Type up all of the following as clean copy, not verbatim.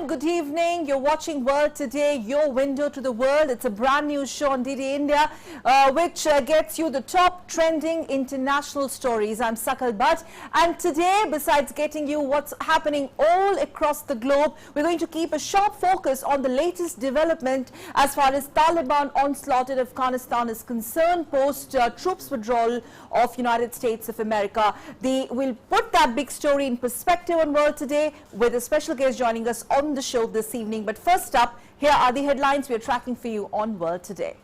everyone, good evening. You're watching World Today, your window to the world. It's a brand new show on DD India which gets you the top trending international stories. I'm Sakal Bhatt, and today, besides getting you what's happening all across the globe, we're going to keep a sharp focus on the latest development as far as Taliban onslaught in Afghanistan is concerned post troops withdrawal of United States of America. We'll put that big story in perspective on World Today with a special guest joining us on the show this evening. But first up, here are the headlines we are tracking for you on World Today.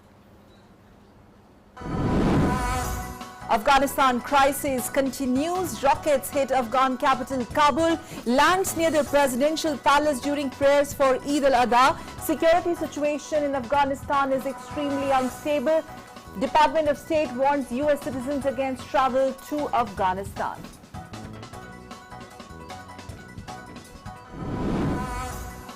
Afghanistan crisis continues. Rockets hit Afghan capital Kabul, lands near the presidential palace during prayers for Eid al-Adha. Security situation in Afghanistan is extremely unstable. Department of State warns US citizens against travel to Afghanistan.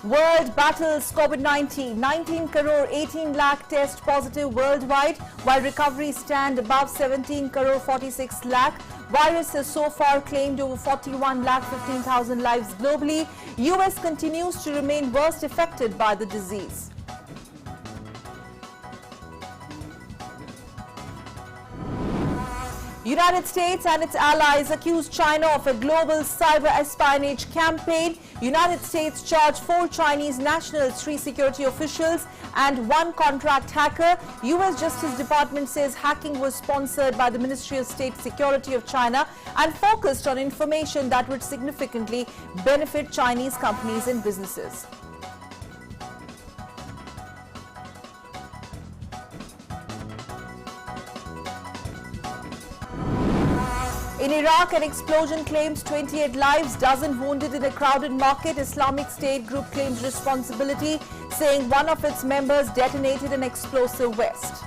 World battles COVID-19. 19 crore 18 lakh test positive worldwide, while recoveries stand above 17 crore 46 lakh. Virus has so far claimed over 41 lakh 15,000 lives globally. US continues to remain worst affected by the disease. United States and its allies accuse China of a global cyber espionage campaign. United States charged 4 Chinese nationals, 3 security officials and 1 contract hacker. US Justice Department says hacking was sponsored by the Ministry of State Security of China and focused on information that would significantly benefit Chinese companies and businesses. In Iraq, an explosion claims 28 lives, dozen wounded in a crowded market. Islamic State group claims responsibility, saying one of its members detonated an explosive vest.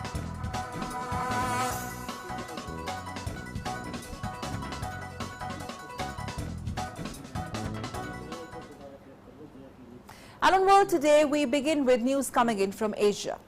And on World Today, we begin with news coming in from Asia.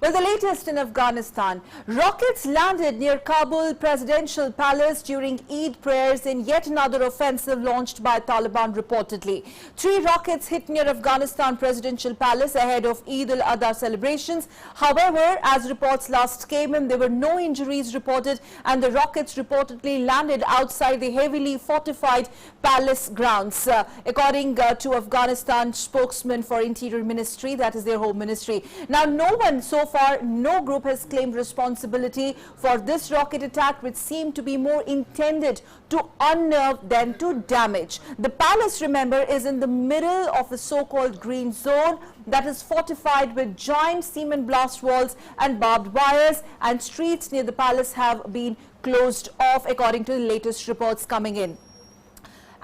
Well, the latest in Afghanistan. Rockets landed near Kabul presidential palace during Eid prayers in yet another offensive launched by Taliban reportedly. 3 rockets hit near Afghanistan presidential palace ahead of Eid al-Adha celebrations. However, as reports last came in, there were no injuries reported and the rockets reportedly landed outside the heavily fortified palace grounds. According to Afghanistan spokesman for Interior Ministry, that is their home ministry. Now, no group has claimed responsibility for this rocket attack, which seemed to be more intended to unnerve than to damage. The palace, remember, is in the middle of a so-called green zone that is fortified with giant cement blast walls and barbed wires, and streets near the palace have been closed off, according to the latest reports coming in.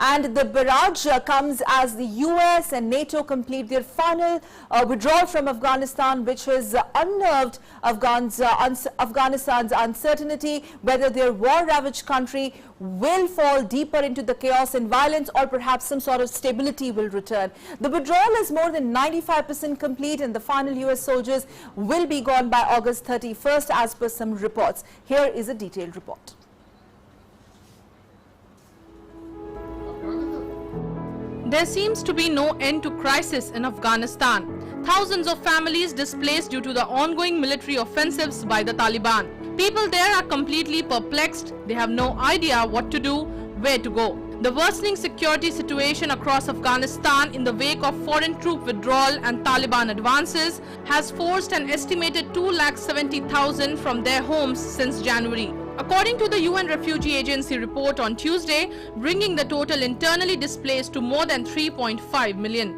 And the barrage comes as the US and NATO complete their final withdrawal from Afghanistan, which has unnerved Afghanistan's uncertainty whether their war-ravaged country will fall deeper into the chaos and violence, or perhaps some sort of stability will return. The withdrawal is more than 95% complete, and the final US soldiers will be gone by August 31st, as per some reports. Here is a detailed report. There seems to be no end to crisis in Afghanistan. Thousands of families displaced due to the ongoing military offensives by the Taliban. People there are completely perplexed. They have no idea what to do, where to go. The worsening security situation across Afghanistan in the wake of foreign troop withdrawal and Taliban advances has forced an estimated 270,000 from their homes since January. According to the UN Refugee Agency report on Tuesday, bringing the total internally displaced to more than 3.5 million.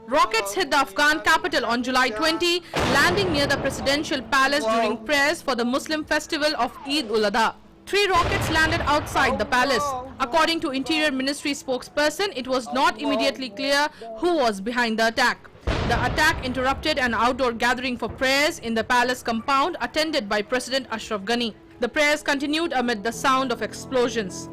Rockets hit the Afghan capital on July 20, landing near the presidential palace during prayers for the Muslim festival of Eid al-Adha. 3 rockets landed outside the palace. According to Interior Ministry spokesperson, it was not immediately clear who was behind the attack. The attack interrupted an outdoor gathering for prayers in the palace compound attended by President Ashraf Ghani. The prayers continued amid the sound of explosions.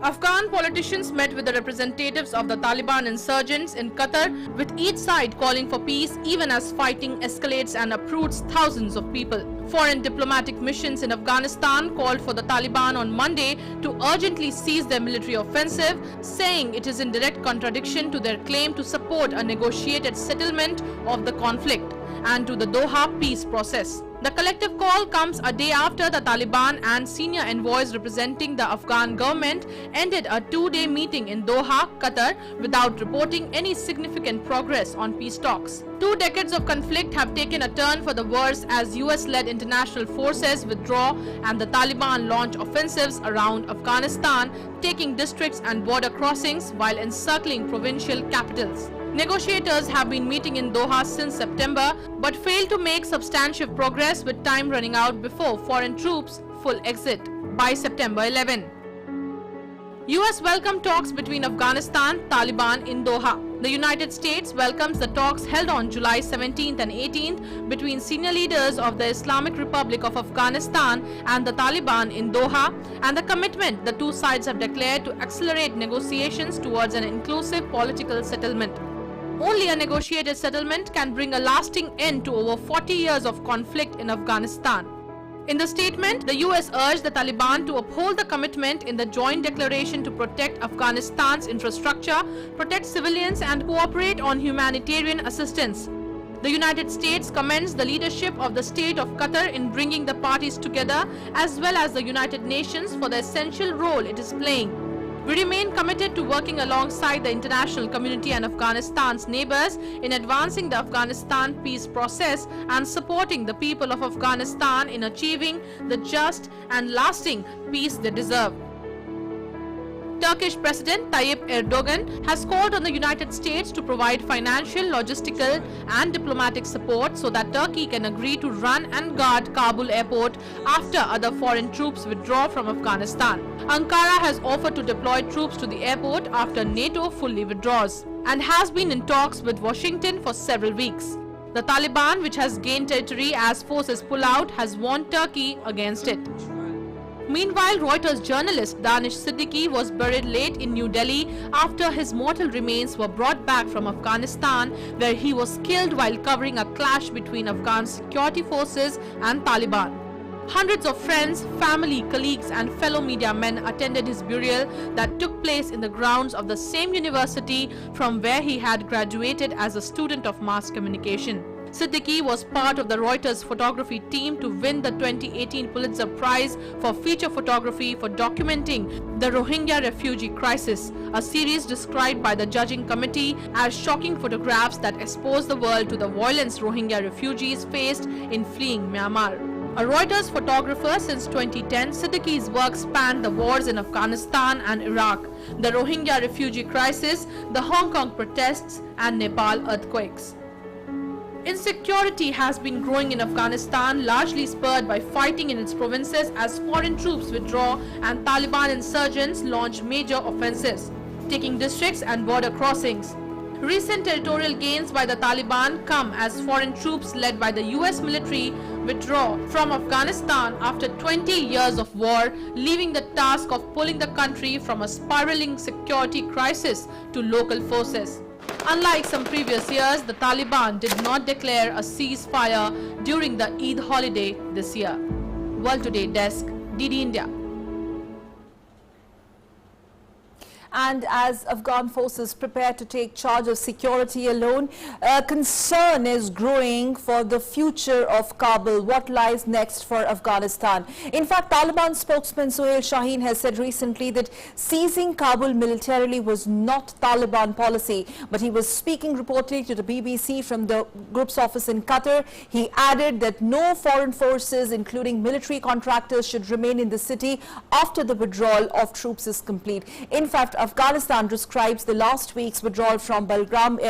Afghan politicians met with the representatives of the Taliban insurgents in Qatar, with each side calling for peace even as fighting escalates and uproots thousands of people. Foreign diplomatic missions in Afghanistan called for the Taliban on Monday to urgently cease their military offensive, saying it is in direct contradiction to their claim to support a negotiated settlement of the conflict and to the Doha peace process. The collective call comes a day after the Taliban and senior envoys representing the Afghan government ended a two-day meeting in Doha, Qatar, without reporting any significant progress on peace talks. 2 decades of conflict have taken a turn for the worse as US-led international forces withdraw and the Taliban launch offensives around Afghanistan, taking districts and border crossings while encircling provincial capitals. Negotiators have been meeting in Doha since September but failed to make substantial progress, with time running out before foreign troops' full exit by September 11. US welcomed talks between Afghanistan and Taliban in Doha. The United States welcomes the talks held on July 17th and 18th between senior leaders of the Islamic Republic of Afghanistan and the Taliban in Doha, and the commitment the two sides have declared to accelerate negotiations towards an inclusive political settlement. Only a negotiated settlement can bring a lasting end to over 40 years of conflict in Afghanistan. In the statement, the US urged the Taliban to uphold the commitment in the joint declaration to protect Afghanistan's infrastructure, protect civilians, and cooperate on humanitarian assistance. The United States commends the leadership of the state of Qatar in bringing the parties together, as well as the United Nations for the essential role it is playing. We remain committed to working alongside the international community and Afghanistan's neighbors in advancing the Afghanistan peace process and supporting the people of Afghanistan in achieving the just and lasting peace they deserve. Turkish President Tayyip Erdogan has called on the United States to provide financial, logistical and diplomatic support so that Turkey can agree to run and guard Kabul airport after other foreign troops withdraw from Afghanistan. Ankara has offered to deploy troops to the airport after NATO fully withdraws and has been in talks with Washington for several weeks. The Taliban, which has gained territory as forces pull out, has warned Turkey against it. Meanwhile, Reuters journalist Danish Siddiqui was buried late in New Delhi after his mortal remains were brought back from Afghanistan, where he was killed while covering a clash between Afghan security forces and Taliban. Hundreds of friends, family, colleagues and fellow media men attended his burial that took place in the grounds of the same university from where he had graduated as a student of mass communication. Siddiqui was part of the Reuters photography team to win the 2018 Pulitzer Prize for feature photography for documenting the Rohingya refugee crisis, a series described by the judging committee as shocking photographs that expose the world to the violence Rohingya refugees faced in fleeing Myanmar. A Reuters photographer since 2010, Siddiqui's work spanned the wars in Afghanistan and Iraq, the Rohingya refugee crisis, the Hong Kong protests and Nepal earthquakes. Insecurity has been growing in Afghanistan, largely spurred by fighting in its provinces as foreign troops withdraw and Taliban insurgents launch major offensives, taking districts and border crossings. Recent territorial gains by the Taliban come as foreign troops led by the US military withdraw from Afghanistan after 20 years of war, leaving the task of pulling the country from a spiraling security crisis to local forces. Unlike some previous years, the Taliban did not declare a ceasefire during the Eid holiday this year. World Today Desk, DD India. And as Afghan forces prepare to take charge of security alone, concern is growing for the future of Kabul. What lies next for Afghanistan? In fact, Taliban spokesman Suhail Shaheen has said recently that seizing Kabul militarily was not Taliban policy, but he was speaking reportedly to the BBC from the group's office in Qatar. He added that no foreign forces, including military contractors, should remain in the city after the withdrawal of troops is complete. In fact, Afghanistan describes the last week's withdrawal from Bagram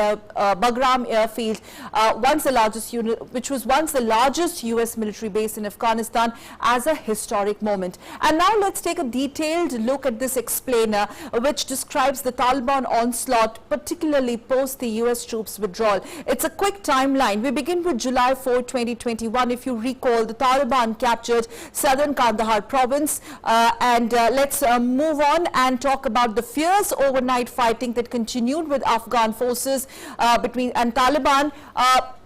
airfield, which was once the largest US military base in Afghanistan, as a historic moment. And now let's take a detailed look at this explainer, which describes the Taliban onslaught, particularly post the US troops withdrawal. It's a quick timeline. We begin with July 4, 2021. If you recall, the Taliban captured southern Kandahar province, and let's move on and talk about the fierce overnight fighting that continued with Afghan forces and Taliban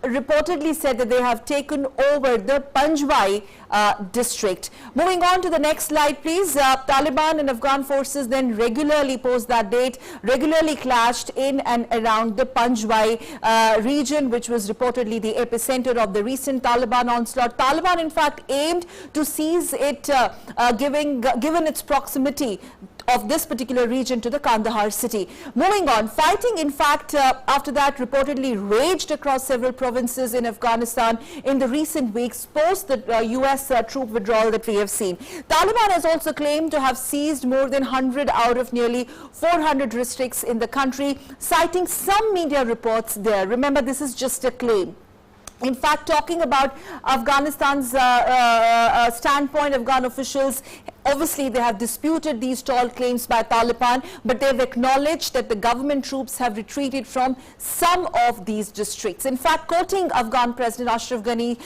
reportedly said that they have taken over the Panjwai district. Moving on to the next slide, please. Taliban and Afghan forces then regularly post that date, regularly clashed in and around the Panjwai region, which was reportedly the epicenter of the recent Taliban onslaught. Taliban, in fact, aimed to seize it, given its proximity of this particular region to the Kandahar city. Moving on, fighting, in fact, after that reportedly raged across several provinces in Afghanistan in the recent weeks post the US troop withdrawal that we have seen. Taliban has also claimed to have seized more than 100 out of nearly 400 districts in the country, citing some media reports there. Remember, this is just a claim. In fact, talking about Afghanistan's standpoint, Afghan officials, obviously they have disputed these tall claims by Taliban, but they've acknowledged that the government troops have retreated from some of these districts. In fact, quoting Afghan President Ashraf Ghani,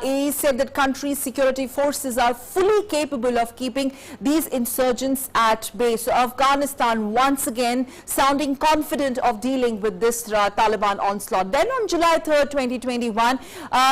he said that country's security forces are fully capable of keeping these insurgents at bay. So Afghanistan once again sounding confident of dealing with this Taliban onslaught. Then on July 3rd, 2021,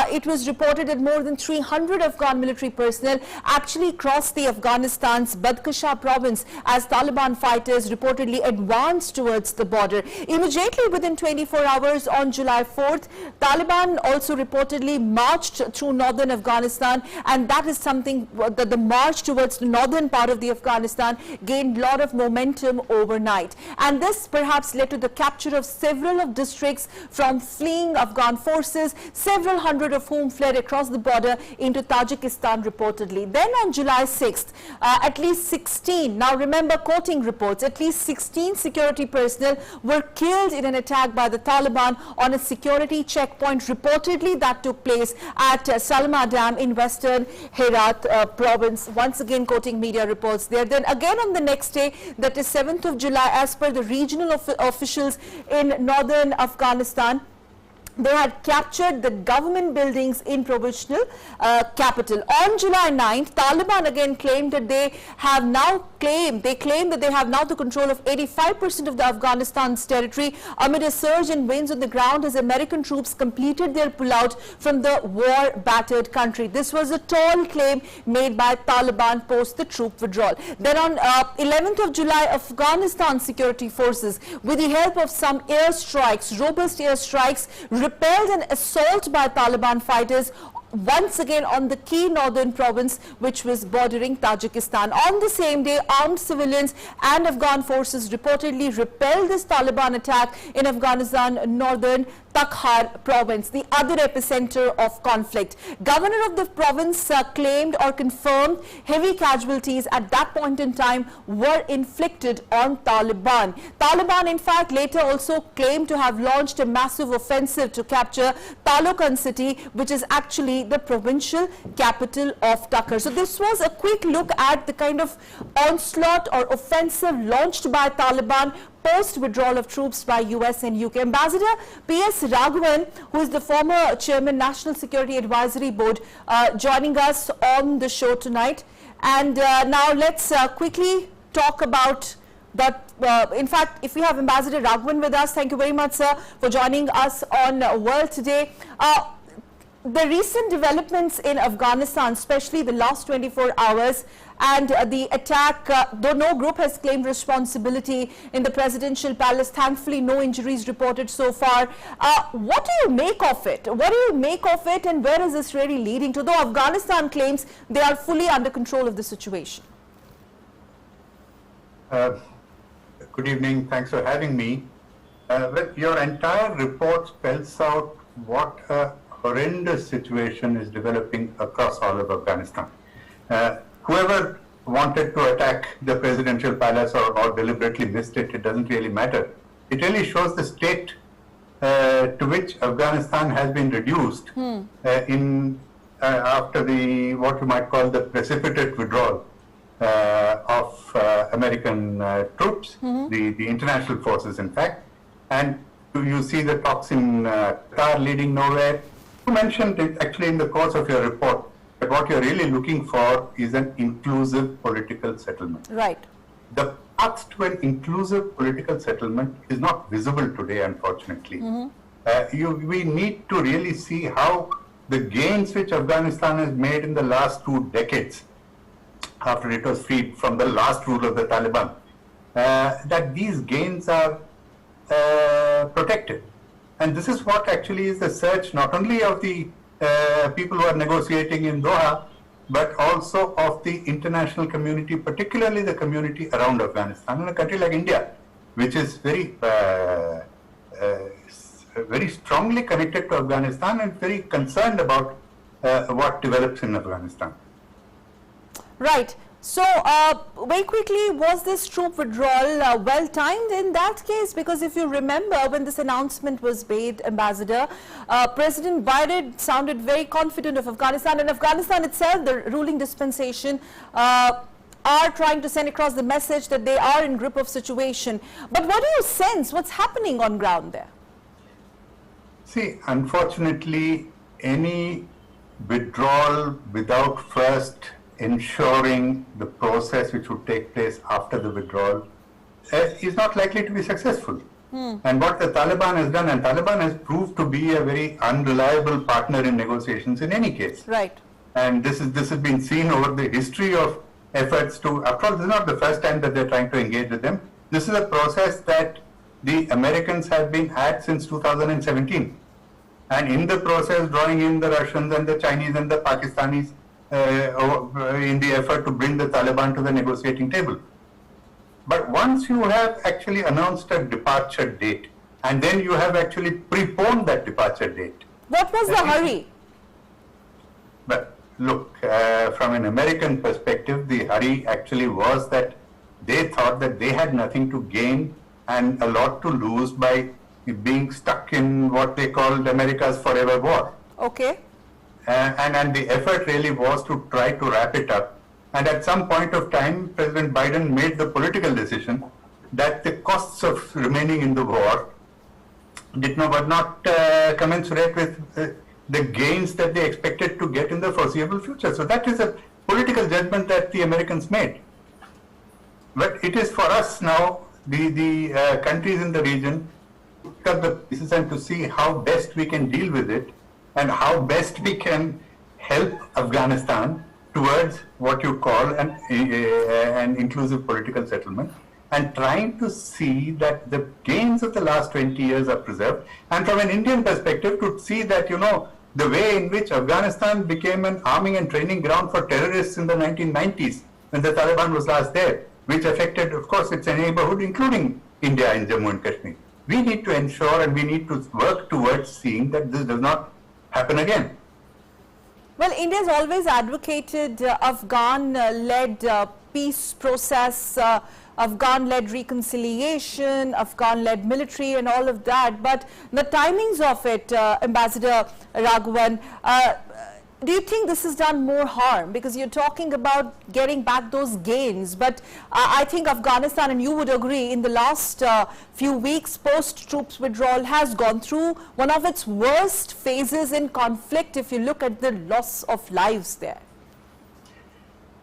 it was reported that more than 300 Afghan military personnel actually crossed the Afghanistan's Badkhashah province as Taliban fighters reportedly advanced towards the border. Immediately within 24 hours on July 4th, Taliban also reportedly marched through northern Afghanistan, and that is something that the march towards the northern part of the Afghanistan gained a lot of momentum overnight. And this perhaps led to the capture of several of districts from fleeing Afghan forces, several hundred of whom fled across the border into Tajikistan reportedly. Then on July 6th, at least 16, now remember, quoting reports, at least 16 security personnel were killed in an attack by the Taliban on a security checkpoint reportedly that took place at SALMA Dam in western HERAT province. Once again quoting media reports there. Then again on the next day, that is 7th of July, as per the regional officials in northern Afghanistan, they had captured the government buildings in provincial capital. On July 9th, Taliban again claimed that they claim that they have now the control of 85% of the Afghanistan's territory amid a surge in wins on the ground as American troops completed their pullout from the war-battered country. This was a tall claim made by Taliban post the troop withdrawal. Then on 11th of July, Afghanistan security forces, with the help of some airstrikes, robust airstrikes, repelled an assault by Taliban fighters once again on the key northern province, which was bordering Tajikistan. On the same day, armed civilians and Afghan forces reportedly repelled this Taliban attack in Afghanistan northern Takhar province, the other epicenter of conflict. Governor of the province claimed or confirmed heavy casualties at that point in time were inflicted on Taliban. Taliban, in fact, later also claimed to have launched a massive offensive to capture Talokan city, which is actually the provincial capital of Takhar. So this was a quick look at the kind of onslaught or offensive launched by Taliban post-withdrawal of troops by US and UK. Ambassador P.S. Raghavan, who is the former chairman, National Security Advisory Board, joining us on the show tonight. And now let's quickly talk about that. In fact, if we have Ambassador Raghavan with us, thank you very much, sir, for joining us on World Today. The recent developments in Afghanistan, especially the last 24 hours, and the attack, though no group has claimed responsibility in the presidential palace, thankfully no injuries reported so far. What do you make of it? What do you make of it, and where is this really leading to? Though Afghanistan claims they are fully under control of the situation. Good evening. Thanks for having me. Well, your entire report spells out what a horrendous situation is developing across all of Afghanistan. Whoever wanted to attack the presidential palace or deliberately missed it, it doesn't really matter. It really shows the state to which Afghanistan has been reduced after the, what you might call the precipitate withdrawal of American troops, the international forces in fact, and you see the talks in Qatar leading nowhere. You mentioned it actually in the course of your report, but what you're really looking for is an inclusive political settlement. Right. The path to an inclusive political settlement is not visible today, unfortunately. We need to really see how the gains which Afghanistan has made in the last 2 decades, after it was freed from the last rule of the Taliban, that these gains are protected. And this is what actually is the search not only of the people who are negotiating in Doha, but also of the international community, particularly the community around Afghanistan, in a country like India, which is very strongly connected to Afghanistan and very concerned about what develops in Afghanistan. Right. So, very quickly, was this troop withdrawal well timed in that case? Because if you remember, when this announcement was made, Ambassador, President Biden sounded very confident of Afghanistan, and Afghanistan itself, the ruling dispensation, are trying to send across the message that they are in grip of situation. But what do you sense? What's happening on ground there? See, unfortunately, any withdrawal without first ensuring the process which would take place after the withdrawal is not likely to be successful. And what the Taliban has done, and Taliban has proved to be a very unreliable partner in negotiations in any case. Right. And this has been seen over the history of efforts to, after all, this is not the first time that they're trying to engage with them. This is a process that the Americans have been at since 2017. And in the process, drawing in the Russians and the Chinese and the Pakistanis in the effort to bring the Taliban to the negotiating table. But once you have actually announced a departure date, and then you have actually preponed that departure date. What was the hurry? But look, from an American perspective, the hurry actually was that they thought that they had nothing to gain and a lot to lose by being stuck in what they called America's forever war. Okay. And the effort really was to try to wrap it up. And at some point of time, President Biden made the political decision that the costs of remaining in the war were not commensurate with the gains that they expected to get in the foreseeable future. So that is a political judgment that the Americans made. But it is for us now, the countries in the region, to pick up the pieces and to see how best we can deal with it and how best we can help Afghanistan towards what you call an inclusive political settlement, and trying to see that the gains of the last 20 years are preserved. And from an Indian perspective, to see that, you know, the way in which Afghanistan became an arming and training ground for terrorists in the 1990s, when the Taliban was last there, which affected, of course, its neighborhood, including India and Jammu and Kashmir. We need to ensure and we need to work towards seeing that this does not happen again. Well, India has always advocated Afghan-led peace process, Afghan-led reconciliation, Afghan-led military and all of that. But the timings of it, Ambassador Raghavan, do you think this has done more harm? Because you're talking about getting back those gains, but I think Afghanistan, and you would agree, in the last few weeks post-troops withdrawal has gone through one of its worst phases in conflict if you look at the loss of lives there.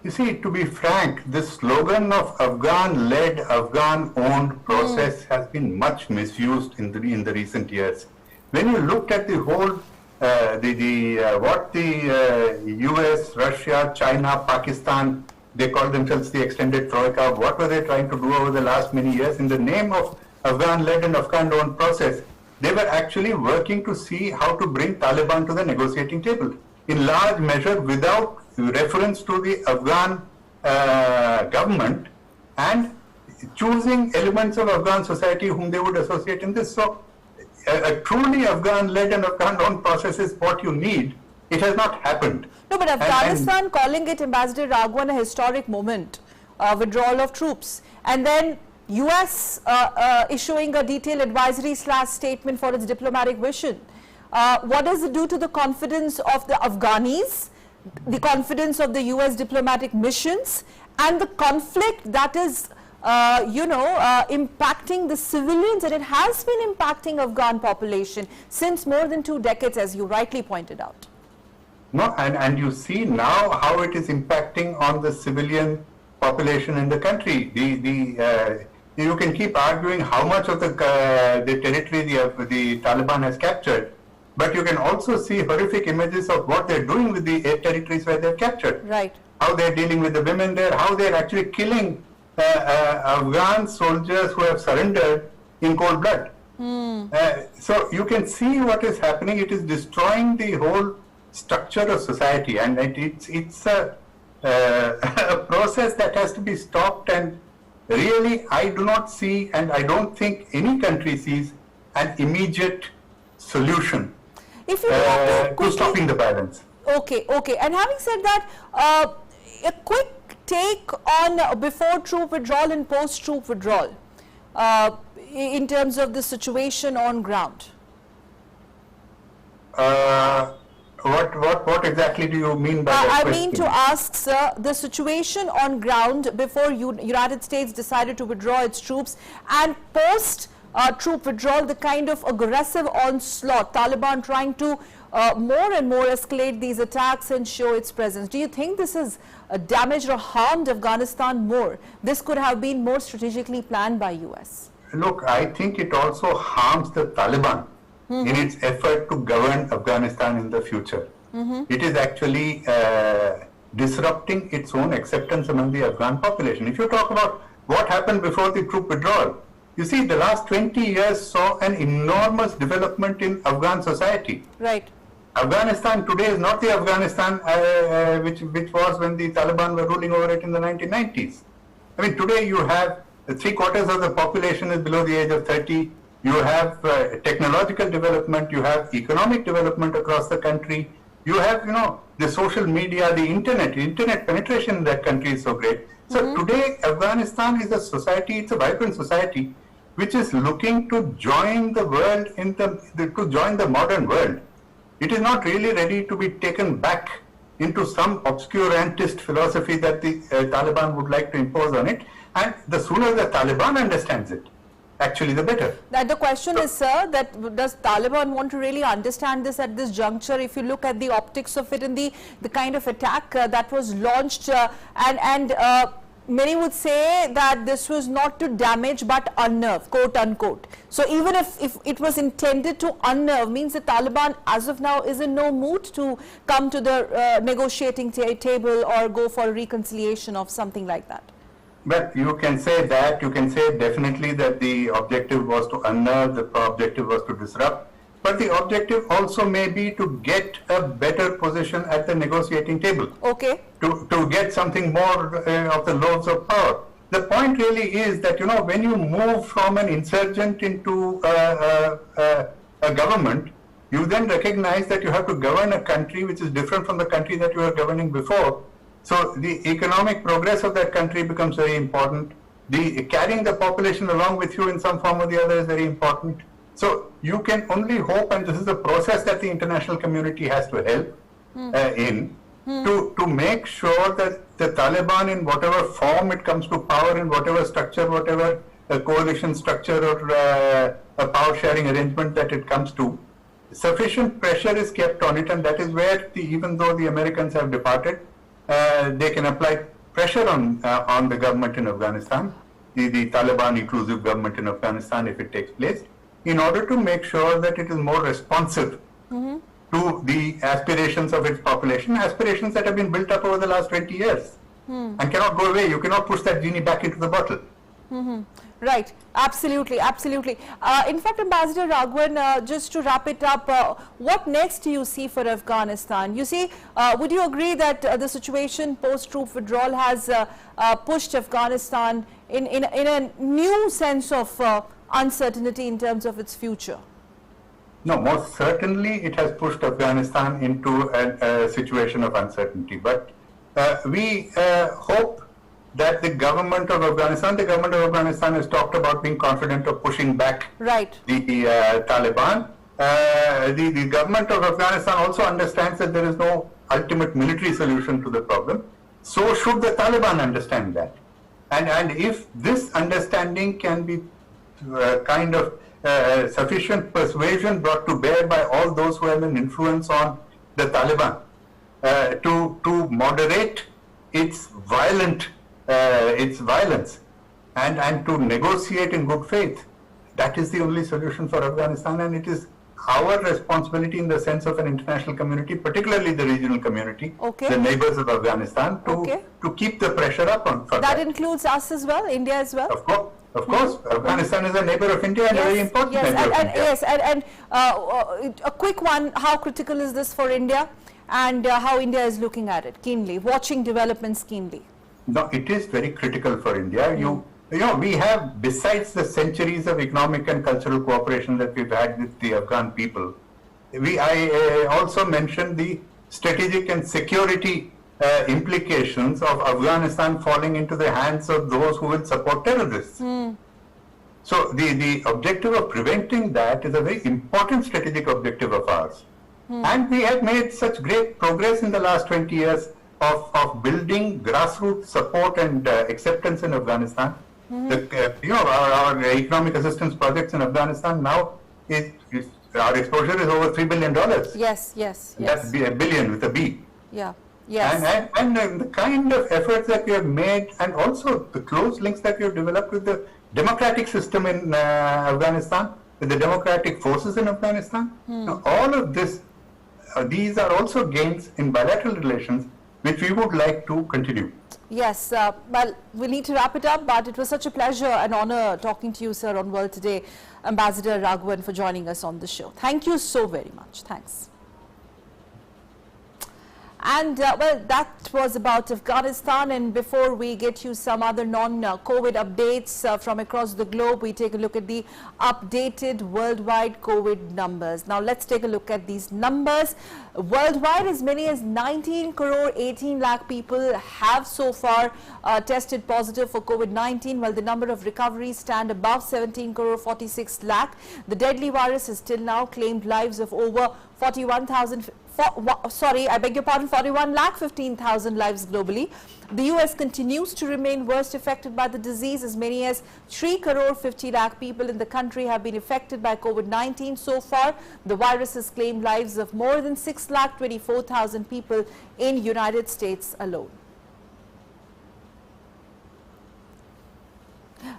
You see, to be frank, this slogan of Afghan-led, Afghan-owned process has been much misused in the recent years. When you looked at the whole what the US, Russia, China, Pakistan, they call themselves the extended Troika, what were they trying to do over the last many years in the name of Afghan-led and Afghan-owned process? They were actually working to see how to bring Taliban to the negotiating table, in large measure without reference to the Afghan government, and choosing elements of Afghan society whom they would associate in this. So a truly Afghan-led and Afghan-owned process is what you need It has not happened. No, but Afghanistan calling it, Ambassador Raghavan, a historic moment, withdrawal of troops, and then US issuing a detailed advisory / statement for its diplomatic mission. What does it do to the confidence of the Afghanis, the confidence of the US diplomatic missions, and the conflict that is impacting the civilians, and it has been impacting Afghan population since more than 2 decades, as you rightly pointed out? No, and you see now how it is impacting on the civilian population in the country. You can keep arguing how much of the territory the Taliban has captured, but you can also see horrific images of what they're doing with the territories where they're captured. Right. How they're dealing with the women there, how they're actually killing Afghan soldiers who have surrendered in cold blood. So you can see what is happening. It is destroying the whole structure of society, and it's a process that has to be stopped. And really, I do not see, and I don't think any country sees, an immediate solution to stopping the violence. Okay. And having said that, a quick take on before troop withdrawal and post troop withdrawal in terms of the situation on ground. What exactly do you mean by that I question? mean to ask, sir, the situation on ground before United States decided to withdraw its troops and post troop withdrawal, the kind of aggressive onslaught, Taliban trying to more and more escalate these attacks and show its presence. Do you think this has damaged or harmed Afghanistan more? This could have been more strategically planned by US. Look, I think it also harms the Taliban in its effort to govern Afghanistan in the future. It is actually disrupting its own acceptance among the Afghan population. If you talk about what happened before the troop withdrawal, you see the last 20 years saw an enormous development in Afghan society. Right. Afghanistan today is not the Afghanistan which was when the Taliban were ruling over it in the 1990s. I mean, today you have 3/4 of the population is below the age of 30. You have technological development, you have economic development across the country, you have, the social media, the internet penetration in that country is so great. So today, Afghanistan is a society, it's a vibrant society, which is looking to join the world, to join the modern world. It is not really ready to be taken back into some obscurantist philosophy that the Taliban would like to impose on it. And the sooner the Taliban understands it, actually the better. That the question is, sir, that does Taliban want to really understand this at this juncture? If you look at the optics of it and the kind of attack that was launched, and many would say that this was not to damage but unnerve, quote unquote. So even if it was intended to unnerve, means the Taliban as of now is in no mood to come to the negotiating table or go for reconciliation of something like that. But you can say that, you can say definitely that the objective was to unnerve, the objective was to disrupt, but the objective also may be to get a better position at the negotiating table. Okay. To get something more of the loaves of power. The point really is that, when you move from an insurgent into a government, you then recognize that you have to govern a country which is different from the country that you were governing before. So the economic progress of that country becomes very important. Carrying the population along with you in some form or the other is very important. So you can only hope, and this is a process that the international community has to help to make sure that the Taliban, in whatever form it comes to power, in whatever structure, whatever coalition structure or a power sharing arrangement that it comes to, sufficient pressure is kept on it, and that is where even though the Americans have departed, they can apply pressure on the government in Afghanistan, the Taliban inclusive government in Afghanistan, if it takes place, in order to make sure that it is more responsive to the aspirations of its population, aspirations that have been built up over the last 20 years and cannot go away. You cannot push that genie back into the bottle. Right, absolutely. In fact, Ambassador Raghavan, just to wrap it up, what next do you see for Afghanistan? You see, would you agree that the situation post-troop withdrawal has pushed Afghanistan in a new sense of uncertainty in terms of its future? No, most certainly it has pushed Afghanistan into a situation of uncertainty. But we hope that the government of Afghanistan has talked about being confident of pushing back the Taliban. The government of Afghanistan also understands that there is no ultimate military solution to the problem. So should the Taliban understand that. And if this understanding can be kind of sufficient persuasion brought to bear by all those who have an influence on the Taliban to moderate its violence and to negotiate in good faith, that is the only solution for Afghanistan, and it is our responsibility in the sense of an international community, particularly the regional community, the neighbors of Afghanistan, to keep the pressure up on for that. That includes us as well, India as well? Of course. Afghanistan is a neighbor of India and a very important neighbor of India. Yes, and a quick one, how critical is this for India and how India is looking at it keenly, watching developments keenly? No, it is very critical for India. You know, we have, besides the centuries of economic and cultural cooperation that we've had with the Afghan people, I also mentioned the strategic and security implications of Afghanistan falling into the hands of those who will support terrorists. So the objective of preventing that is a very important strategic objective of ours. And we have made such great progress in the last 20 years of building grassroots support and acceptance in Afghanistan. Our economic assistance projects in Afghanistan now, our exposure is over $3 billion. Yes. That's a billion with a B. Yeah. Yes. And the kind of efforts that we have made, and also the close links that we have developed with the democratic system in Afghanistan, with the democratic forces in Afghanistan. Now, all of this, these are also gains in bilateral relations, which we would like to continue. Yes, well, we need to wrap it up, but it was such a pleasure and honor talking to you, sir, on World Today. Ambassador Raghavan, for joining us on the show. Thank you so very much. Thanks. And well, that was about Afghanistan. And before we get you some other non-COVID updates from across the globe, we take a look at the updated worldwide COVID numbers. Now let's take a look at these numbers. Worldwide, as many as 19 crore 18 lakh people have so far tested positive for COVID-19, while the number of recoveries stand above 17 crore 46 lakh. The deadly virus has till now claimed lives of over 41 lakh 15,000 lives globally. The US continues to remain worst affected by the disease. As many as 3 crore 50 lakh people in the country have been affected by COVID-19 so far. The virus has claimed lives of more than 6 lakh 24,000 people in United States alone.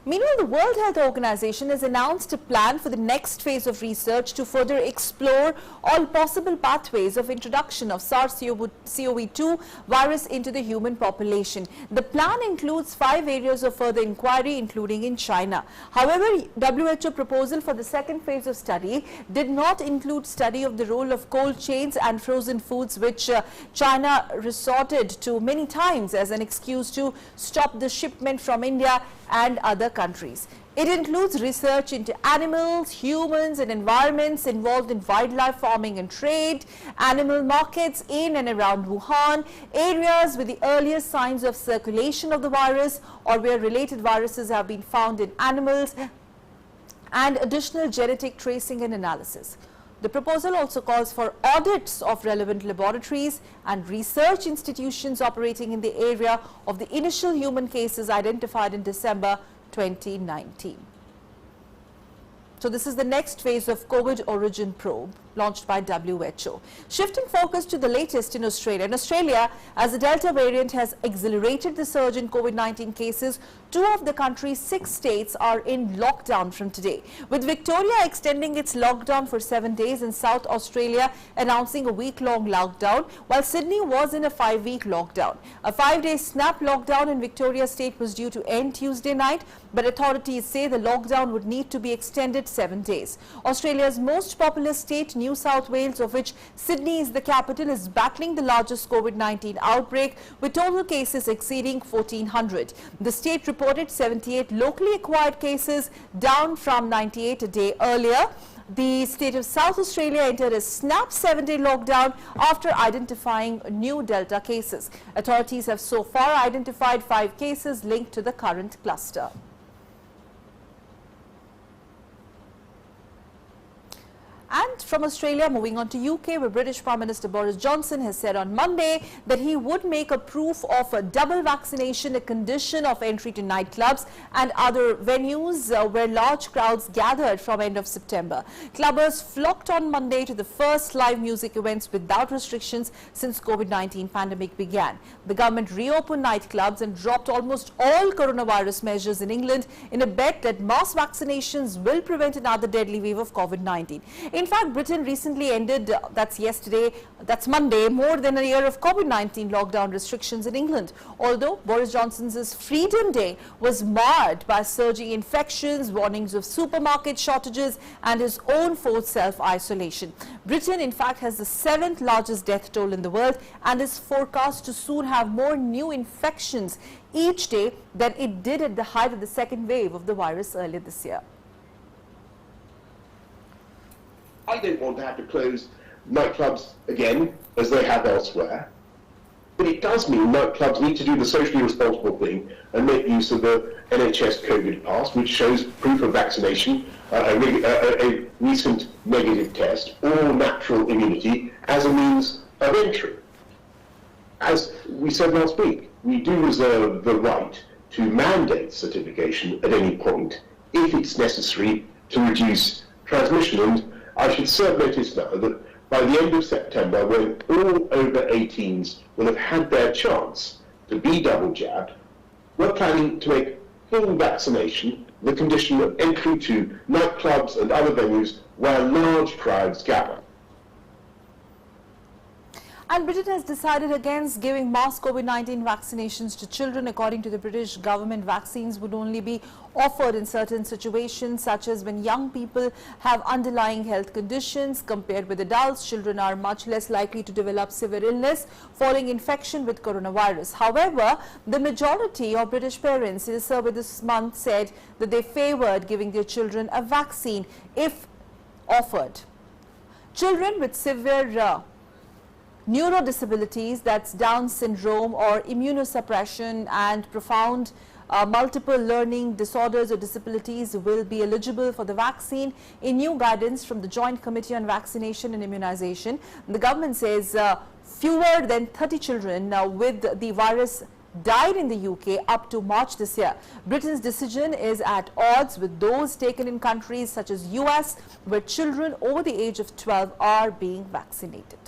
Meanwhile, the World Health Organization has announced a plan for the next phase of research to further explore all possible pathways of introduction of SARS-CoV-2 virus into the human population. The plan includes 5 areas of further inquiry, including in China. However, WHO proposal for the second phase of study did not include study of the role of cold chains and frozen foods, which China resorted to many times as an excuse to stop the shipment from India and other countries. It includes research into animals, humans and environments involved in wildlife farming and trade, animal markets in and around Wuhan, areas with the earliest signs of circulation of the virus or where related viruses have been found in animals, and additional genetic tracing and analysis. The proposal also calls for audits of relevant laboratories and research institutions operating in the area of the initial human cases identified in December 2019. So this is the next phase of COVID origin probe launched by WHO. Shifting focus to the latest in Australia. In Australia, as the Delta variant has accelerated the surge in COVID-19 cases, 2 of the country's 6 states are in lockdown from today, with Victoria extending its lockdown for 7 days and South Australia announcing a week-long lockdown, while Sydney was in a 5-week lockdown. A 5-day snap lockdown in Victoria state was due to end Tuesday night, but authorities say the lockdown would need to be extended 7 days. Australia's most populous state, New South Wales, of which Sydney is the capital, is battling the largest COVID-19 outbreak, with total cases exceeding 1,400. The state reported 78 locally acquired cases, down from 98 a day earlier. The state of South Australia entered a snap 7-day lockdown after identifying new Delta cases. Authorities have so far identified 5 cases linked to the current cluster. And from Australia, moving on to UK, where British Prime Minister Boris Johnson has said on Monday that he would make a proof of a double vaccination a condition of entry to nightclubs and other venues where large crowds gathered from end of September. Clubbers flocked on Monday to the first live music events without restrictions since COVID-19 pandemic began. The government reopened nightclubs and dropped almost all coronavirus measures in England in a bet that mass vaccinations will prevent another deadly wave of COVID-19. In fact, Britain recently ended, that's Monday, more than a year of COVID-19 lockdown restrictions in England. Although Boris Johnson's Freedom Day was marred by surging infections, warnings of supermarket shortages and his own forced self-isolation. Britain, in fact, has the 7th largest death toll in the world and is forecast to soon have more new infections each day than it did at the height of the second wave of the virus earlier this year. I don't want to have to close nightclubs again, as they have elsewhere. But it does mean nightclubs need to do the socially responsible thing and make use of the NHS COVID pass, which shows proof of vaccination, a recent negative test, or natural immunity as a means of entry. As we said last week, we do reserve the right to mandate certification at any point if it's necessary to reduce transmission. And I should serve notice now that by the end of September, when all over 18s will have had their chance to be double jabbed, we're planning to make full vaccination the condition of entry to nightclubs and other venues where large crowds gather. And Britain has decided against giving mass COVID-19 vaccinations to children. According to the British government, vaccines would only be offered in certain situations, such as when young people have underlying health conditions. Compared with adults, children are much less likely to develop severe illness following infection with coronavirus. However, the majority of British parents in a survey this month said that they favoured giving their children a vaccine if offered. Children with severe neurodisabilities, that's Down syndrome or immunosuppression, and profound multiple learning disorders or disabilities will be eligible for the vaccine. In new guidance from the Joint Committee on Vaccination and Immunization, the government says fewer than 30 children with the virus died in the UK up to March this year. Britain's decision is at odds with those taken in countries such as US, where children over the age of 12 are being vaccinated.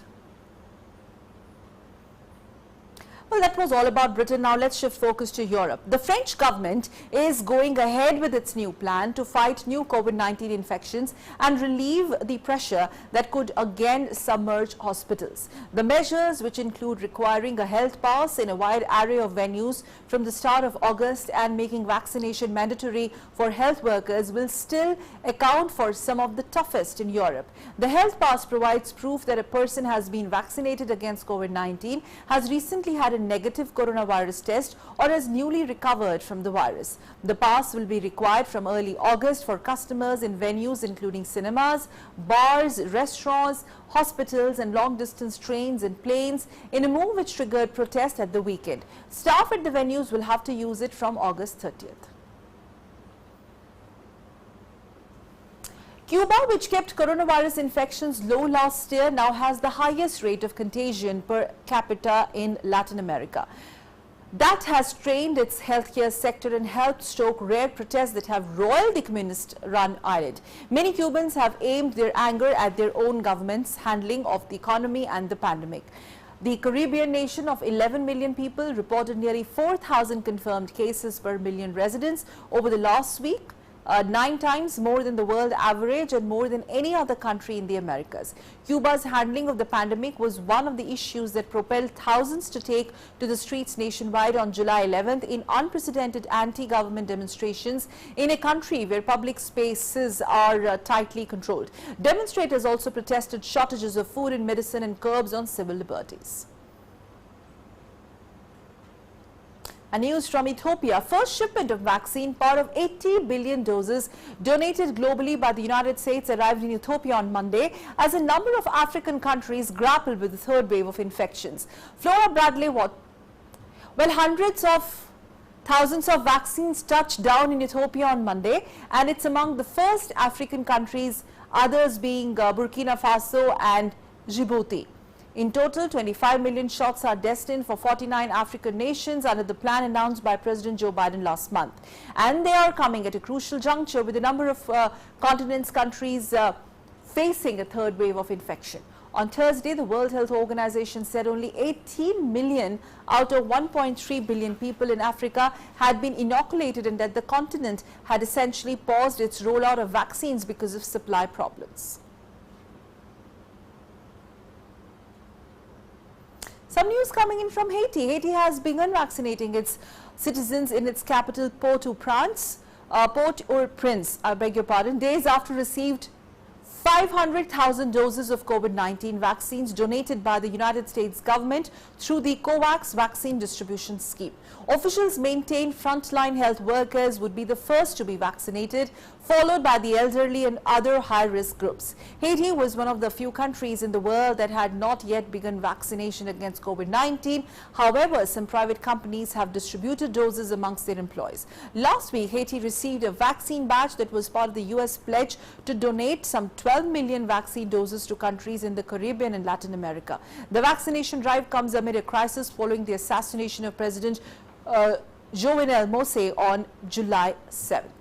Well, that was all about Britain. Now let's shift focus to Europe. The French government is going ahead with its new plan to fight new COVID-19 infections and relieve the pressure that could again submerge hospitals. The measures, which include requiring a health pass in a wide array of venues from the start of August and making vaccination mandatory for health workers, will still account for some of the toughest in Europe. The health pass provides proof that a person has been vaccinated against COVID-19, has recently had a negative coronavirus test, or has newly recovered from the virus. The pass will be required from early August for customers in venues including cinemas, bars, restaurants, hospitals and long-distance trains and planes, in a move which triggered protest at the weekend. Staff at the venues will have to use it from August 30th. Cuba, which kept coronavirus infections low last year, now has the highest rate of contagion per capita in Latin America. That has strained its healthcare sector and helped stoke rare protests that have roiled the communist-run island. Many Cubans have aimed their anger at their own government's handling of the economy and the pandemic. The Caribbean nation of 11 million people reported nearly 4,000 confirmed cases per million residents over the last week, 9 times more than the world average and more than any other country in the Americas. Cuba's handling of the pandemic was one of the issues that propelled thousands to take to the streets nationwide on July 11th in unprecedented anti-government demonstrations in a country where public spaces are tightly controlled. Demonstrators also protested shortages of food and medicine and curbs on civil liberties. And news from Ethiopia. First shipment of vaccine, part of 80 billion doses donated globally by the United States, arrived in Ethiopia on Monday as a number of African countries grapple with the third wave of infections. Flora Bradley, well, hundreds of thousands of vaccines touched down in Ethiopia on Monday, and it's among the first African countries, others being Burkina Faso and Djibouti. In total, 25 million shots are destined for 49 African nations under the plan announced by President Joe Biden last month. And they are coming at a crucial juncture with a number of continent's countries facing a third wave of infection. On Thursday, the World Health Organization said only 18 million out of 1.3 billion people in Africa had been inoculated, and that the continent had essentially paused its rollout of vaccines because of supply problems. Some news coming in from Haiti. Haiti has begun vaccinating its citizens in its capital Port-au-Prince, days after received 500,000 doses of COVID-19 vaccines donated by the United States government through the COVAX vaccine distribution scheme. Officials maintain frontline health workers would be the first to be vaccinated, followed by the elderly and other high-risk groups. Haiti was one of the few countries in the world that had not yet begun vaccination against COVID-19. However, some private companies have distributed doses amongst their employees. Last week, Haiti received a vaccine batch that was part of the U.S. pledge to donate some 12 million vaccine doses to countries in the Caribbean and Latin America. The vaccination drive comes amid a crisis following the assassination of President Jovenel Moise on July 7th.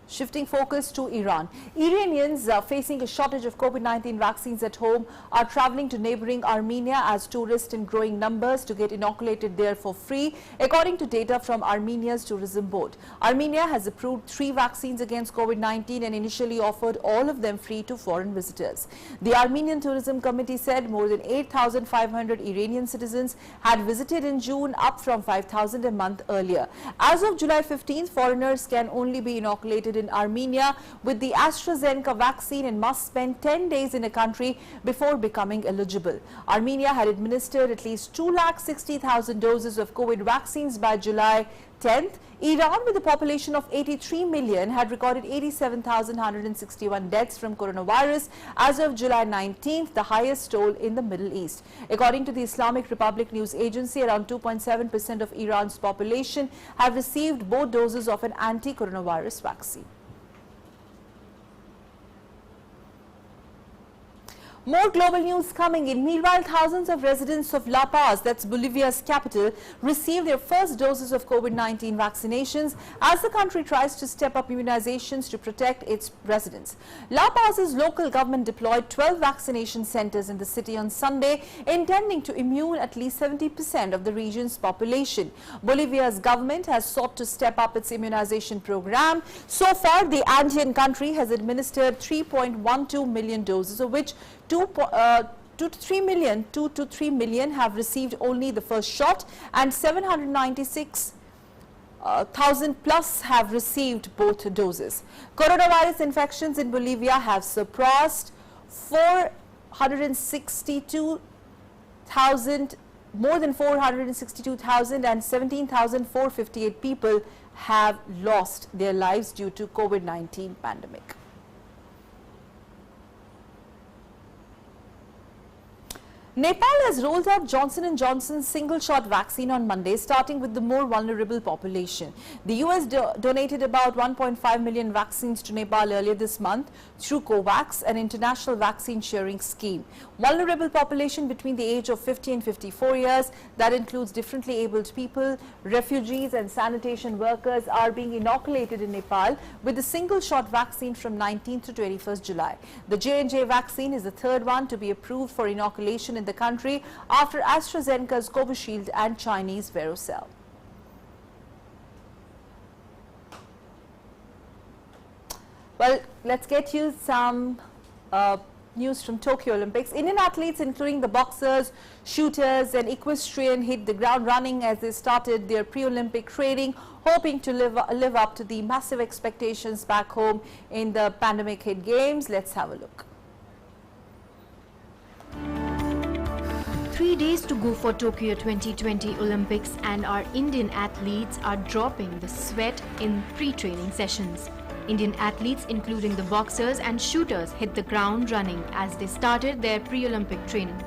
Shifting focus to Iran. Iranians facing a shortage of COVID-19 vaccines at home are traveling to neighboring Armenia as tourists in growing numbers to get inoculated there for free, according to data from Armenia's tourism board. Armenia has approved 3 vaccines against COVID-19 and initially offered all of them free to foreign visitors. The Armenian Tourism Committee said more than 8,500 Iranian citizens had visited in June, up from 5,000 a month earlier. As of July 15th, foreigners can only be inoculated in Armenia with the AstraZeneca vaccine and must spend 10 days in a country before becoming eligible. Armenia had administered at least 260,000 doses of COVID vaccines by July 10th. Iran, with a population of 83 million, had recorded 87,161 deaths from coronavirus as of July 19th, the highest toll in the Middle East. According to the Islamic Republic News Agency, around 2.7% of Iran's population have received both doses of an anti-coronavirus vaccine. More global news coming in. Meanwhile, thousands of residents of La Paz, that's Bolivia's capital, received their first doses of COVID-19 vaccinations as the country tries to step up immunizations to protect its residents. La Paz's local government deployed 12 vaccination centers in the city on Sunday, intending to immune at least 70% of the region's population. Bolivia's government has sought to step up its immunization program. So far, the Andean country has administered 3.12 million doses, of which 2 to 3 million have received only the first shot, and 796,000 plus have received both doses. Coronavirus infections in Bolivia have surpassed 462,000, more than 462,000, and 17,458 people have lost their lives due to COVID-19 pandemic. Nepal has rolled out Johnson & Johnson's single-shot vaccine on Monday, starting with the more vulnerable population. The U.S. donated about 1.5 million vaccines to Nepal earlier this month through COVAX, an international vaccine sharing scheme. Vulnerable population between the age of 50 and 54 years, that includes differently abled people, refugees and sanitation workers, are being inoculated in Nepal with the single-shot vaccine from 19th to 21st July. The J&J vaccine is the third one to be approved for inoculation in the country after AstraZeneca's Covishield and Chinese Verocell. Well, let's get you some news from Tokyo Olympics. Indian athletes, including the boxers, shooters and equestrian, hit the ground running as they started their pre-Olympic training, hoping to live up to the massive expectations back home in the pandemic-hit games. Let's have a look. 3 days to go for Tokyo 2020 Olympics, and our Indian athletes are dropping the sweat in pre-training sessions. Indian athletes, including the boxers and shooters, hit the ground running as they started their pre-Olympic training,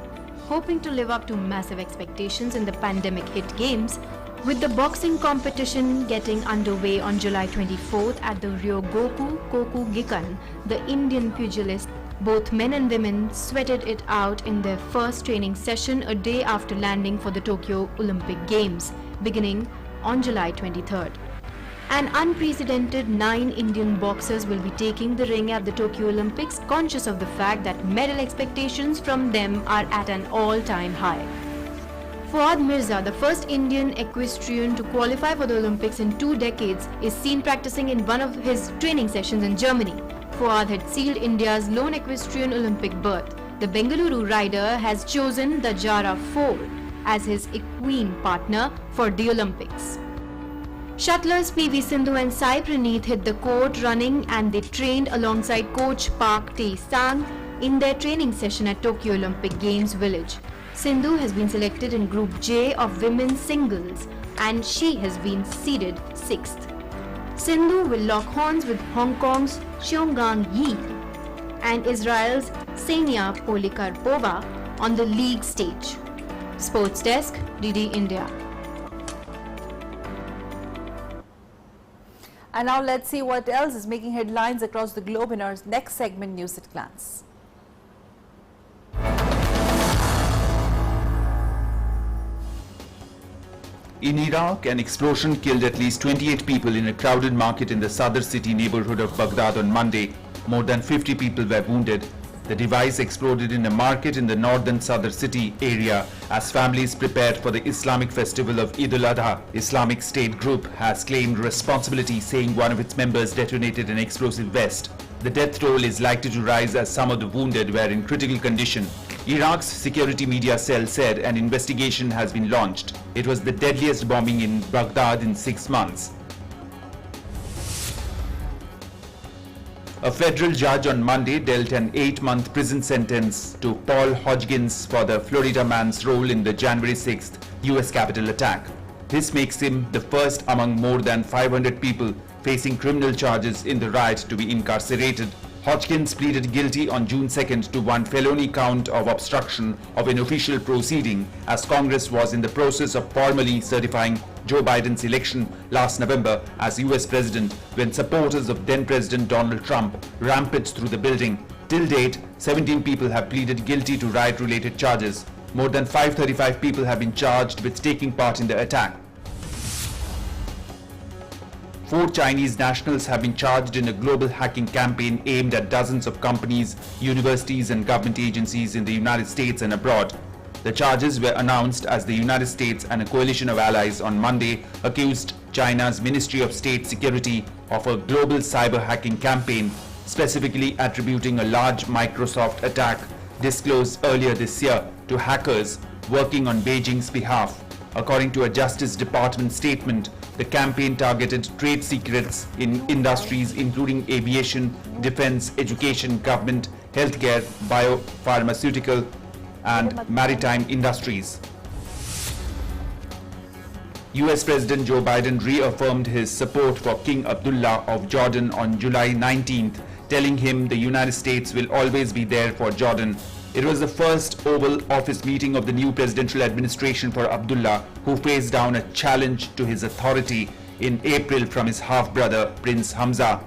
hoping to live up to massive expectations in the pandemic-hit games, with the boxing competition getting underway on July 24th at the Ryogoku Kokugikan. The Indian pugilists, both men and women, sweated it out in their first training session a day after landing for the Tokyo Olympic Games, beginning on July 23rd. An unprecedented 9 Indian boxers will be taking the ring at the Tokyo Olympics, conscious of the fact that medal expectations from them are at an all-time high. Fuad Mirza, the first Indian equestrian to qualify for the Olympics in 2 decades, is seen practicing in one of his training sessions in Germany. Fuad had sealed India's lone equestrian Olympic berth. The Bengaluru rider has chosen the Jara 4 as his equine partner for the Olympics. Shuttlers PV Sindhu and Sai Praneeth hit the court running, and they trained alongside coach Park Tae-sang in their training session at Tokyo Olympic Games Village. Sindhu has been selected in Group J of women's singles, and she has been seeded 6th. Sindhu will lock horns with Hong Kong's Cheonggang Yi and Israel's Ksenia Polikarpova on the league stage. Sports Desk, DD India. And now let's see what else is making headlines across the globe in our next segment, News at Glance. In Iraq, an explosion killed at least 28 people in a crowded market in the Sadr city neighborhood of Baghdad on Monday. More than 50 people were wounded. The device exploded in a market in the northern Sadr city area as families prepared for the Islamic festival of Eid al-Adha. Islamic State group has claimed responsibility, saying one of its members detonated an explosive vest. The death toll is likely to rise as some of the wounded were in critical condition. Iraq's security media cell said an investigation has been launched. It was the deadliest bombing in Baghdad in 6 months. A federal judge on Monday dealt an 8-month prison sentence to Paul Hodgkins for the Florida man's role in the January 6th US Capitol attack. This makes him the first among more than 500 people facing criminal charges in the riot to be incarcerated. Hodgkins pleaded guilty on June 2nd to one felony count of obstruction of an official proceeding as Congress was in the process of formally certifying Joe Biden's election last November as US President, when supporters of then-President Donald Trump rampaged through the building. Till date, 17 people have pleaded guilty to riot-related charges. More than 535 people have been charged with taking part in the attack. 4 Chinese nationals have been charged in a global hacking campaign aimed at dozens of companies, universities and government agencies in the United States and abroad. The charges were announced as the United States and a coalition of allies on Monday accused China's Ministry of State Security of a global cyber hacking campaign, specifically attributing a large Microsoft attack disclosed earlier this year to hackers working on Beijing's behalf. According to a Justice Department statement, the campaign targeted trade secrets in industries including aviation, defense, education, government, healthcare, biopharmaceutical, and maritime industries. US President Joe Biden reaffirmed his support for King Abdullah of Jordan on July 19th, telling him the United States will always be there for Jordan. It was the first Oval Office meeting of the new presidential administration for Abdullah, who faced down a challenge to his authority in April from his half-brother Prince Hamza.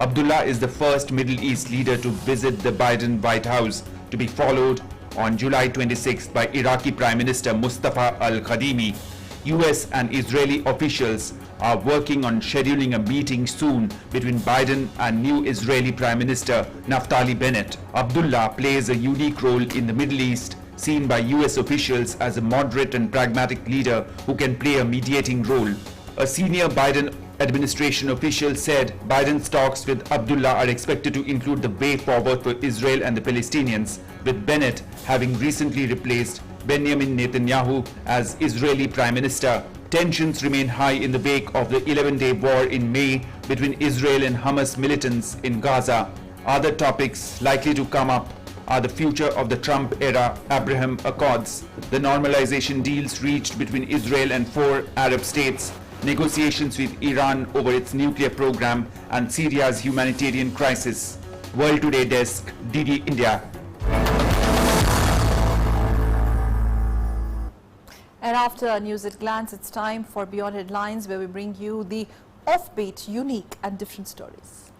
Abdullah is the first Middle East leader to visit the Biden White House, to be followed on July 26th by Iraqi Prime Minister Mustafa al-Kadhimi. US and Israeli officials are working on scheduling a meeting soon between Biden and new Israeli Prime Minister Naftali Bennett. Abdullah plays a unique role in the Middle East, seen by US officials as a moderate and pragmatic leader who can play a mediating role. A senior Biden administration official said Biden's talks with Abdullah are expected to include the way forward for Israel and the Palestinians, with Bennett having recently replaced Benjamin Netanyahu as Israeli Prime Minister. Tensions remain high in the wake of the 11-day war in May between Israel and Hamas militants in Gaza. Other topics likely to come up are the future of the Trump-era Abraham Accords, the normalization deals reached between Israel and 4 Arab states, negotiations with Iran over its nuclear program, and Syria's humanitarian crisis. World Today Desk, DD India. And after News at Glance, it's time for Beyond Headlines, where we bring you the offbeat, unique and different stories.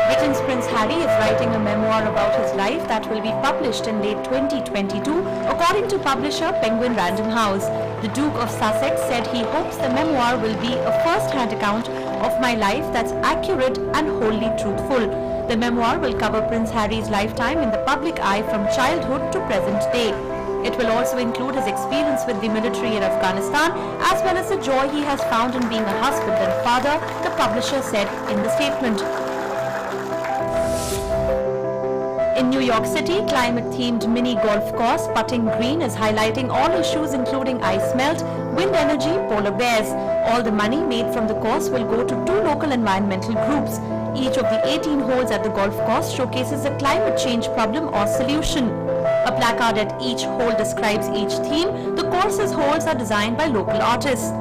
Britain's Prince Harry is writing a memoir about his life that will be published in late 2022, according to publisher Penguin Random House. The Duke of Sussex said he hopes the memoir will be a first-hand account of my life that's accurate and wholly truthful. The memoir will cover Prince Harry's lifetime in the public eye from childhood to present day. It will also include his experience with the military in Afghanistan, as well as the joy he has found in being a husband and father, the publisher said in the statement. In New York City, climate-themed mini golf course Putting Green is highlighting all issues including ice melt, wind energy, polar bears. All the money made from the course will go to 2 local environmental groups. Each of the 18 holes at the golf course showcases a climate change problem or solution. A placard at each hole describes each theme. The course's holes are designed by local artists.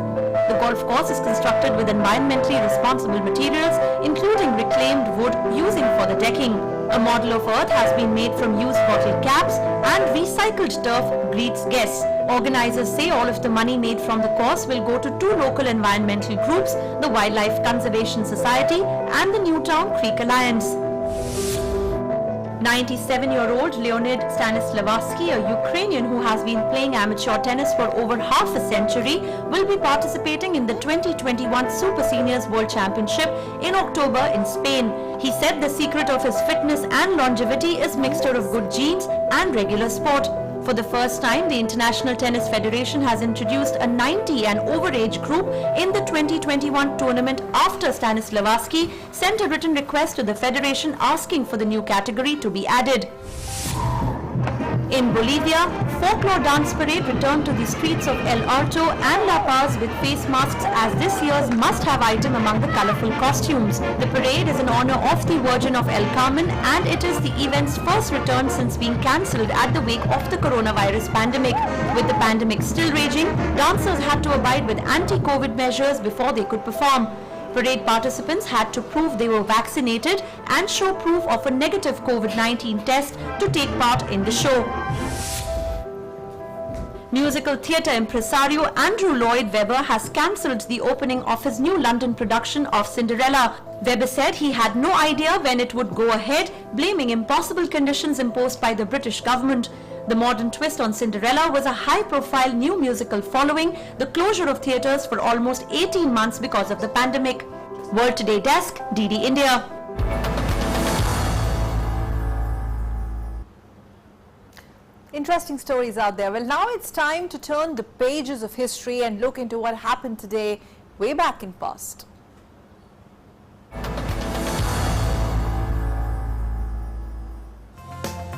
The golf course is constructed with environmentally responsible materials, including reclaimed wood using for the decking. A model of Earth has been made from used bottle caps, and recycled turf greets guests. Organizers say all of the money made from the course will go to 2 local environmental groups, the Wildlife Conservation Society and the Newtown Creek Alliance. 97-year-old Leonid Stanislavski, a Ukrainian who has been playing amateur tennis for over half a century, will be participating in the 2021 Super Seniors World Championship in October in Spain. He said the secret of his fitness and longevity is mixture of good genes and regular sport. For the first time, the International Tennis Federation has introduced a 90 and over age group in the 2021 tournament after Stanislavski sent a written request to the federation asking for the new category to be added. In Bolivia, folklore dance parade returned to the streets of El Alto and La Paz with face masks as this year's must-have item among the colorful costumes. The parade is in honor of the Virgin of El Carmen, and it is the event's first return since being cancelled at the wake of the coronavirus pandemic. With the pandemic still raging, dancers had to abide with anti-COVID measures before they could perform. Parade participants had to prove they were vaccinated and show proof of a negative COVID-19 test to take part in the show. Musical theatre impresario Andrew Lloyd Webber has cancelled the opening of his new London production of Cinderella. Webber said he had no idea when it would go ahead, blaming impossible conditions imposed by the British government. The modern twist on Cinderella was a high-profile new musical following the closure of theatres for almost 18 months because of the pandemic. World Today Desk, DD India. Interesting stories out there. Well, now it's time to turn the pages of history and look into what happened today way back in past.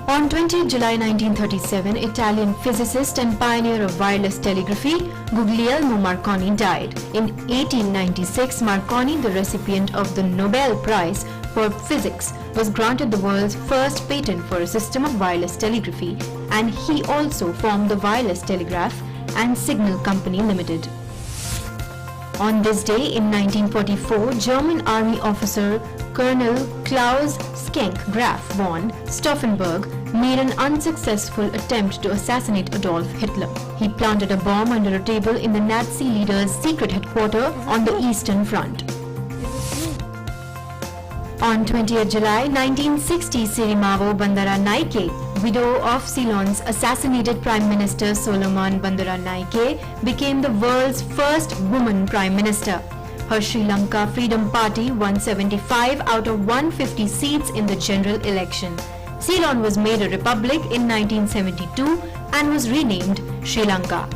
On 20 July 1937, Italian physicist and pioneer of wireless telegraphy, Guglielmo Marconi died. In 1896, Marconi, the recipient of the Nobel Prize for Physics, was granted the world's first patent for a system of wireless telegraphy, and he also formed the Wireless Telegraph and Signal Company Limited. On this day in 1944, German army officer Colonel Klaus Schenck Graf von Stauffenberg made an unsuccessful attempt to assassinate Adolf Hitler. He planted a bomb under a table in the Nazi leader's secret headquarters on the Eastern Front. On 20th July 1960, Sirimavo Bandaranaike, widow of Ceylon's assassinated Prime Minister Solomon Bandaranaike, became the world's first woman Prime Minister. Her Sri Lanka Freedom Party won 75 out of 150 seats in the general election. Ceylon was made a republic in 1972 and was renamed Sri Lanka.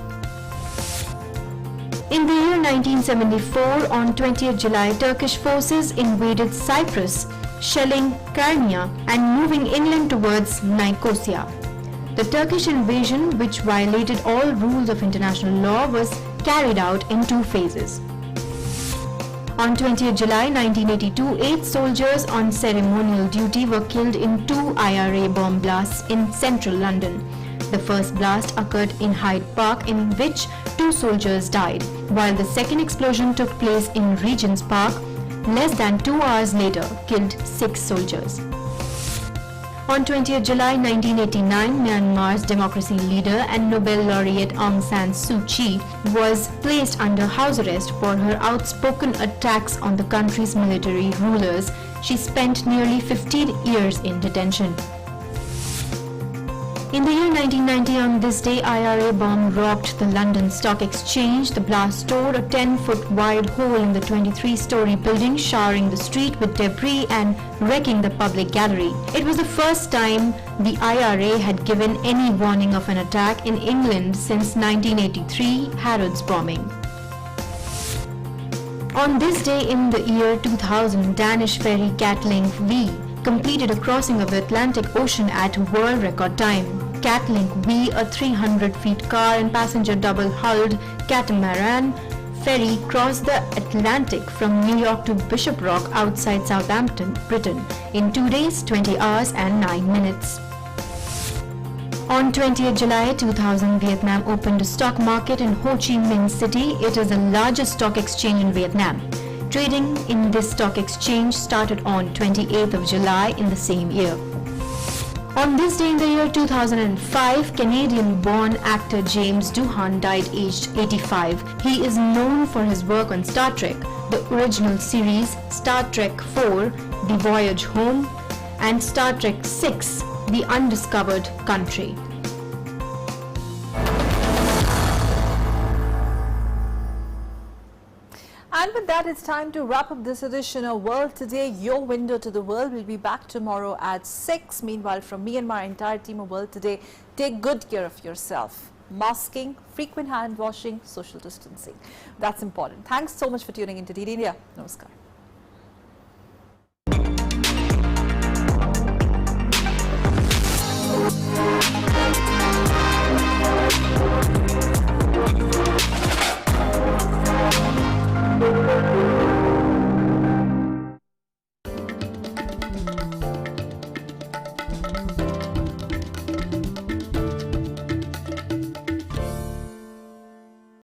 In the year 1974, on 20th July, Turkish forces invaded Cyprus, shelling Karnia and moving inland towards Nicosia. The Turkish invasion, which violated all rules of international law, was carried out in 2 phases. On 20th July 1982, 8 soldiers on ceremonial duty were killed in 2 IRA bomb blasts in central London. The first blast occurred in Hyde Park, in which 2 soldiers died, while the second explosion took place in Regent's Park. Less than 2 hours later, killed 6 soldiers. On 20th July 1989, Myanmar's democracy leader and Nobel laureate Aung San Suu Kyi was placed under house arrest for her outspoken attacks on the country's military rulers. She spent nearly 15 years in detention. In the year 1990, on this day, IRA bomb rocked the London Stock Exchange. The blast tore a 10-foot wide hole in the 23-story building, showering the street with debris and wrecking the public gallery. It was the first time the IRA had given any warning of an attack in England since 1983 Harrods bombing. On this day in the year 2000, Danish ferry Catlink V completed a crossing of the Atlantic Ocean at world record time. Catlink V, a 300 feet car and passenger double-hulled catamaran ferry, crossed the Atlantic from New York to Bishop Rock outside Southampton, Britain, in 2 days, 20 hours and 9 minutes. On 20th July 2000, Vietnam opened a stock market in Ho Chi Minh City. It is the largest stock exchange in Vietnam. Trading in this stock exchange started on 28th of July in the same year. On this day in the year 2005, Canadian-born actor James Doohan died aged 85. He is known for his work on Star Trek, the original series Star Trek IV, The Voyage Home, and Star Trek VI, The Undiscovered Country. And with that, it's time to wrap up this edition of World Today, your window to the world. We'll be back tomorrow at 6. Meanwhile, from me and my entire team of World Today, take good care of yourself. Masking, frequent hand washing, social distancing. That's important. Thanks so much for tuning into DD India. Namaskar. Thank you.